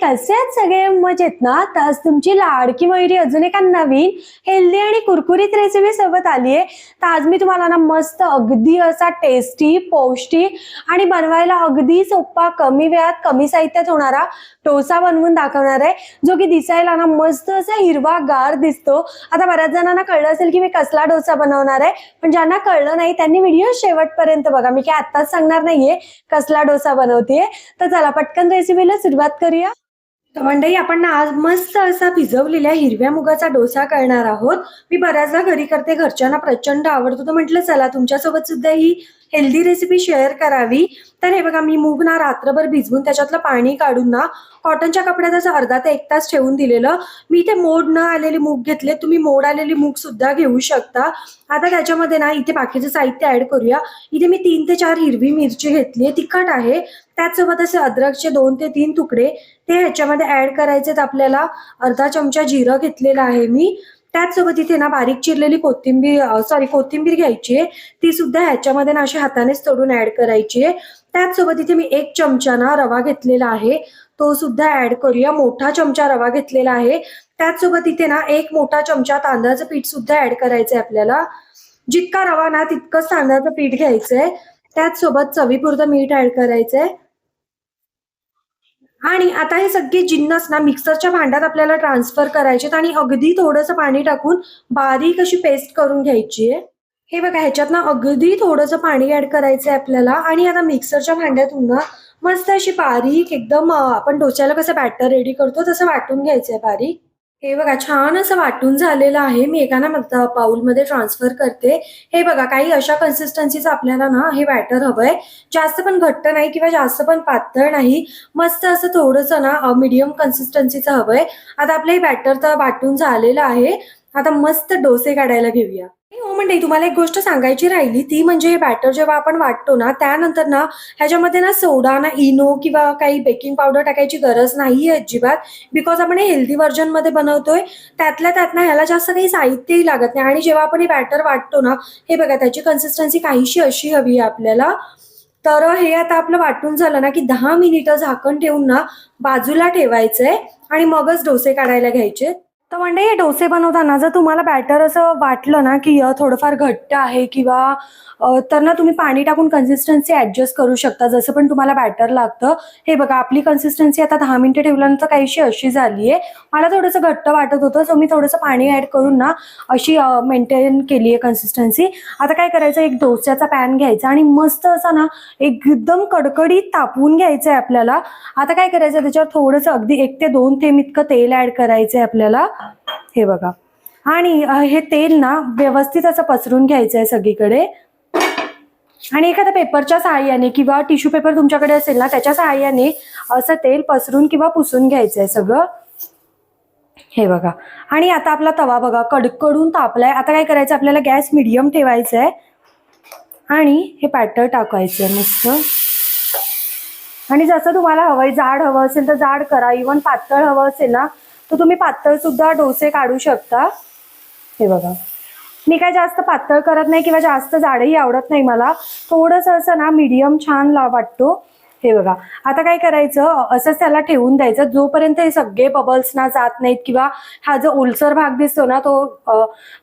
कसे आहेत सगळे मजेत ना? तर आज तुमची लाडकी मयुरी अजून एका नवीन हेल्दी आणि कुरकुरीत रेसिपी सोबत आली आहे. तर आज मी तुम्हाला ना मस्त अगदी असा टेस्टी, पौष्टिक आणि बनवायला अगदी सोपा, कमी वेळात कमी साहित्यात होणारा डोसा बनवून दाखवणार आहे, जो की दिसायला ना मस्त असा हिरवागार दिसतो. आता बऱ्याच जणांना कळलं असेल की मी कसला डोसा बनवणार आहे, पण ज्यांना कळलं नाही त्यांनी व्हिडिओ शेवटपर्यंत बघा. मी काय आत्ताच सांगणार नाहीये कसला डोसा बनवतेय. तर चला पटकन रेसिपीला सुरुवात करूया. तर मंडळी, आपण ना आज मस्त असा भिजवलेल्या हिरव्या मुगाचा डोसा करणार आहोत. मी बऱ्याचदा घरी करते, घरच्यांना प्रचंड आवडतो. तर म्हटलं चला तुमच्यासोबत सुद्धा ही हेल्दी रेसिपी शेअर करावी. तर हे बघा, मी मूग ना रात्रभर भिजवून त्याच्यातलं पाणी काढून ना कॉटनच्या कपड्यात असं अर्धा ते 1 तास ठेवून दिलेलं. मी इथे मोड न आलेले मूग घेतले, तुम्ही मोड आलेली मूग सुद्धा घेऊ शकता. आता त्याच्यामध्ये ना इथे बाकीचं साहित्य ऍड करूया. इथे मी 3 ते 4 हिरवी मिरची घेतली, तिखट आहे. त्याचसोबत असे अद्रकचे 2 ते 3 तुकडे ते ह्याच्यामध्ये ऍड करायचेत आपल्याला. अर्धा चमचा जिरं घेतलेलं आहे मी. त्याचसोबत इथे ना बारीक चिरलेली कोथिंबीर घ्यायची आहे, ती सुद्धा ह्याच्यामध्ये ना अशा हातानेच तोडून ऍड करायची आहे. त्याचसोबत इथे मी 1 चमचा ना रवा घेतलेला आहे, तो सुद्धा ऍड करूया. मोठा चमचा रवा घेतलेला आहे. त्याचसोबत इथे ना 1 मोठा चमचा तांदळाचं पीठ सुद्धा ऍड करायचंय आपल्याला. जितका रवा ना तितकंच तांदळाचं पीठ घ्यायचंय. त्याचसोबत चवीपुरतं मीठ ऍड करायचंय. आणि आता हे सगळे जिन्नस ना मिक्सरच्या भांड्यात आपल्याला ट्रान्सफर करायचे आणि अगदी थोडंसं पाणी टाकून बारीक अशी पेस्ट करून घ्यायची आहे. हे बघा, ह्याच्यात ना अगदी थोडंसं पाणी ऍड करायचंय आपल्याला. आणि आता मिक्सरच्या भांड्यातून ना मस्त अशी बारीक एकदम आपण डोस्याला कसं बॅटर रेडी करतो तसं वाटून घ्यायचंय बारीक. हे बघा, छान असं वाटून झालेलं आहे. मी एका ना बाउलमध्ये ट्रान्सफर करते. हे बघा, काही अशा कन्सिस्टन्सीचं आपल्याला ना हे बॅटर हवंय. जास्त पण घट्ट नाही किंवा जास्त पण पातळ नाही. मस्त असं थोडंसं ना मीडियम कन्सिस्टन्सीचं हवंय. आता आपलं हे बॅटर तर वाटून झालेलं आहे. आता मस्त डोसे काढायला घेऊया. हो मंडळी, तुम्हाला एक गोष्ट सांगायची राहिली, ती म्हणजे हे बॅटर जेव्हा आपण वाटतो ना त्यानंतर ना ह्याच्यामध्ये ना सोडा ना इनो किंवा काही बेकिंग पावडर टाकायची गरज नाहीये अजिबात. बिकॉज आपण हे हेल्दी व्हर्जन मध्ये बनवतोय. त्यातल्या त्यात ना ह्याला जास्त काही साहित्यही लागत नाही. आणि जेव्हा आपण हे बॅटर वाटतो ना, हे बघा त्याची कन्सिस्टन्सी काहीशी अशी हवी आहे आपल्याला. तर हे आता आपलं वाटून झालं ना की 10 मिनिटं झाकण ठेवून ना बाजूला ठेवायचंय आणि मगच डोसे काढायला घ्यायचे. तर म्हणजे हे डोसे बनवताना जर तुम्हाला बॅटर असं वाटलं ना की थोडंफार घट्ट आहे किंवा तर ना तुम्ही पाणी टाकून कन्सिस्टन्सी ऍडजस्ट करू शकता, जसं पण तुम्हाला बॅटर लागतं. हे बघा, आपली कन्सिस्टन्सी आता 10 मिनिटं ठेवल्यानंतर काहीशी अशी झाली आहे. मला थोडंसं घट्ट वाटत होतं, सो मी थोडंसं पाणी ऍड करून ना अशी मेंटेन केली आहे कन्सिस्टन्सी. आता काय करायचं, एक डोस्याचा पॅन घ्यायचा आणि मस्त असा ना एकदम कडकडीत तापवून घ्यायचं आहे आपल्याला. आता काय करायचं, त्याच्यावर थोडंसं अगदी 1 ते 2 थेंब इतकं तेल ऍड करायचंय आपल्याला. हे बघा, आणि हे तेल ना व्यवस्थित असं पसरून घ्यायचंय सगळीकडे. आणि एखाद्या पेपरच्या सहाय्याने किंवा टिश्यू पेपर तुमच्याकडे असेल ना त्याच्या सहाय्याने असं तेल पसरून किंवा पुसून घ्यायचंय सगळं. हे बघा, आणि आता आपला तवा बघा कडकडून तापलाय. आता काय करायचं, आपल्याला गॅस मिडियम ठेवायचा आहे आणि हे बॅटर टाकायचंय मस्त. आणि जसं तुम्हाला हवंय, जाड हवं असेल तर जाड करा, इव्हन पातळ हवं असेल ना तर तुम्ही पातळ सुद्धा डोसे काढू शकता. हे बघा, मी काय जास्त पातळ करत नाही किंवा जास्त जाडही आवडत नाही मला. थोडंसं असं ना मीडियम छान वाटतो. हे बघा, आता काय करायचं, असंच त्याला ठेवून द्यायचं जोपर्यंत हे सगळे बबल्स ना जात नाहीत किंवा हा जो ओलसर भाग दिसतो ना तो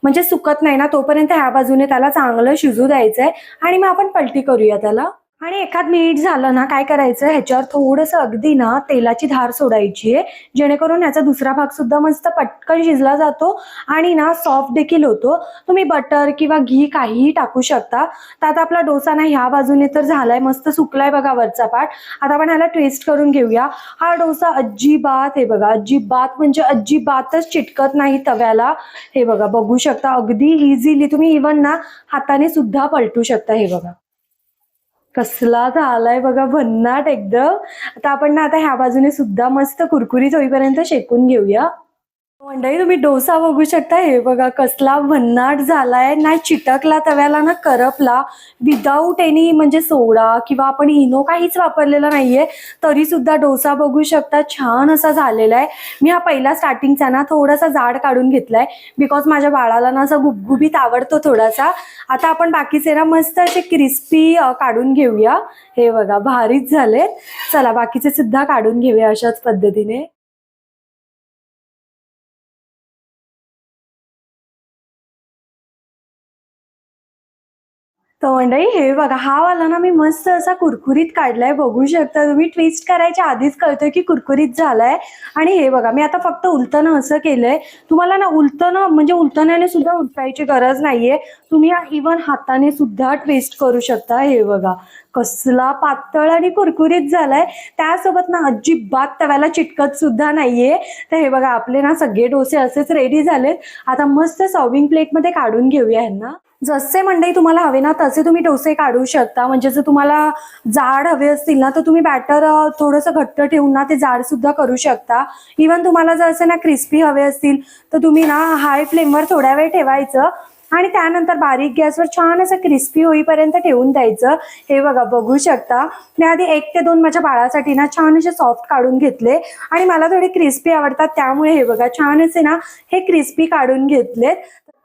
म्हणजे सुकत नाही ना, तोपर्यंत ह्या बाजूने त्याला चांगलं शिजू द्यायचंय. आणि मग आपण पलटी करूया त्याला. आणि एखाद मिनिट झालं ना काय करायचं, ह्याच्यावर थोडंसं अगदी ना तेलाची धार सोडायची आहे, जेणेकरून याचा दुसरा भाग सुद्धा मस्त पटकन शिजला जातो आणि ना सॉफ्ट देखील होतो. तुम्ही बटर किंवा घी काहीही टाकू शकता. तर आता आपला डोसा ना ह्या बाजूने तर झालाय, मस्त सुकलाय बघा वरचा पार्ट. आता आपण ह्याला टेस्ट करून घेऊया. हा डोसा अजिबात, हे बघा, अजिबात म्हणजे अजिबातच चिटकत नाही तव्याला. हे बघा, बघू शकता अगदी इझिली तुम्ही इव्हन ना हाताने सुद्धा पलटू शकता. हे बघा कसला झालाय बघा, भन्नाट एकदम. आता आपण ना आता ह्या बाजूने सुद्धा मस्त कुरकुरीत होईपर्यंत शेकून घेऊया. मंडळी तुम्ही डोसा बघू शकता. हे बघा कसला भन्नाट झालाय, नाही चिटकला तव्याला ना करपला. विदाऊट एनी म्हणजे सोडा किंवा आपण इनो काहीच वापरलेलं नाहीये, तरी सुद्धा डोसा बघू शकता छान असा झालेला आहे. मी हा पहिला स्टार्टिंगचा ना थोडासा जाड काढून घेतलाय, बिकॉज माझ्या बाळाला ना असा गुबगुबीत आवडतो थोडासा. आता आपण बाकीचे ना मस्त असे क्रिस्पी काढून घेऊया. हे बघा भारीच झालेत. चला बाकीचे सुद्धा काढून घेऊया अशाच पद्धतीने. तर मंडळी हे बघा हा वाला ना मी मस्त असा कुरकुरीत काढलाय. बघू शकता तुम्ही, ट्विस्ट करायच्या आधीच कळतोय की कुरकुरीत झालाय. आणि हे बघा मी आता फक्त उलटणं असं केलंय. तुम्हाला ना उलटणं म्हणजे उलटण्याने सुद्धा उलटायची गरज नाहीये. तुम्ही इवन हाताने सुद्धा ट्विस्ट करू शकता. हे बघा कसला पातळ आणि कुरकुरीत झालाय. त्यासोबत ना अजिबात तव्याला चिटकत सुद्धा नाहीये. तर हे बघा आपले ना सगळे डोसे असेच रेडी झालेत. आता मस्त सर्विंग प्लेटमध्ये काढून घेऊया ह्यांना. जसे मंडई तुम्हाला हवे ना तसे तुम्ही डोसे काढू शकता. म्हणजे जर तुम्हाला जाड हवे असतील ना तर तुम्ही बॅटर थोडंसं घट्ट ठेवून ना ते जाड सुद्धा करू शकता. इवन तुम्हाला जर असे ना क्रिस्पी हवे असतील तर तुम्ही ना हाय फ्लेमवर थोड्या वेळ ठेवायचं आणि त्यानंतर बारीक गॅसवर छान असं क्रिस्पी होईपर्यंत ठेवून द्यायचं. हे बघा बघू शकता मी आधी 1 ते 2 माझ्या बाळासाठी ना छान असे सॉफ्ट काढून घेतले आणि मला थोडे क्रिस्पी आवडतात, त्यामुळे हे बघा छान असे ना हे क्रिस्पी काढून घेतलेत.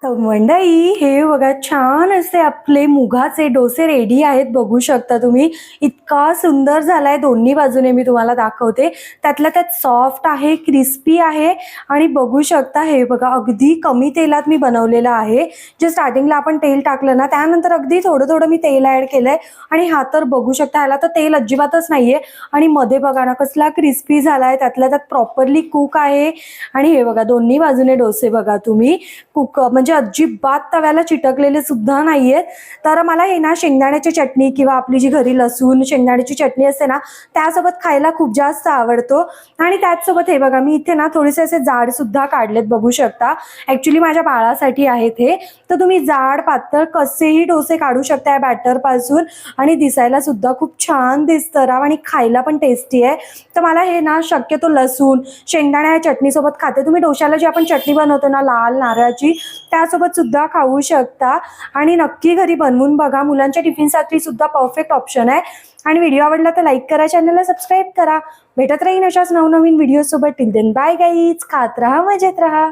तर मंडळी हे बघा छान असे आपले मुगाचे डोसे रेडी आहेत. बघू शकता तुम्ही, इतका सुंदर झालाय. दोन्ही बाजूने मी तुम्हाला दाखवते. त्यातल्या त्यात सॉफ्ट आहे, क्रिस्पी आहे आणि बघू शकता हे बघा अगदी कमी तेलात मी बनवलेलं आहे. जे स्टार्टिंगला आपण तेल टाकलं ना त्यानंतर अगदी थोडं थोडं मी तेल ऍड केलंय आणि हा तर बघू शकता ह्याला तर तेल अजिबातच नाहीये. आणि मध्ये बघा ना कसला क्रिस्पी झालाय, त्यातल्या त्यात प्रॉपरली कुक आहे. आणि हे बघा दोन्ही बाजूने डोसे बघा तुम्ही कुक म्हणजे अजिबात तव्याला चिटकलेले सुद्धा नाहीयेत. तर मला हे ना शेंगदाण्याची चटणी किंवा आपली जी घरी लसूण शेंगदाण्याची चटणी असते ना त्यासोबत खायला खूप जास्त आवडतो. आणि त्याचसोबत हे बघा मी इथे ना थोडेसे असे जाड सुद्धा काढलेत. बघू शकता ऍक्च्युली माझ्या बाळासाठी आहेत हे. तर तुम्ही जाड पातळ कसेही डोसे काढू शकता या बॅटर पासून आणि दिसायला सुद्धा खूप छान दिसतं राव आणि खायला पण टेस्टी आहे. तर मला हे ना शक्यतो लसूण शेंगदाणा या चटणी सोबत खाते. तुम्ही डोशाला जी आपण चटणी बनवतो ना लाल नारळाची त्यासोबत सुद्धा खाऊ शकता आणि नक्की घरी बनवून बघा. मुलांच्या टिफिनसाठी सुद्धा परफेक्ट ऑप्शन आहे. आणि व्हिडिओ आवडला तर लाईक करा, चॅनलला सबस्क्राईब करा. भेटत राहीन अशाच नवनवीन व्हिडिओ सोबत. टिल देन बाय गाईज, खात राहा मजेत राहा.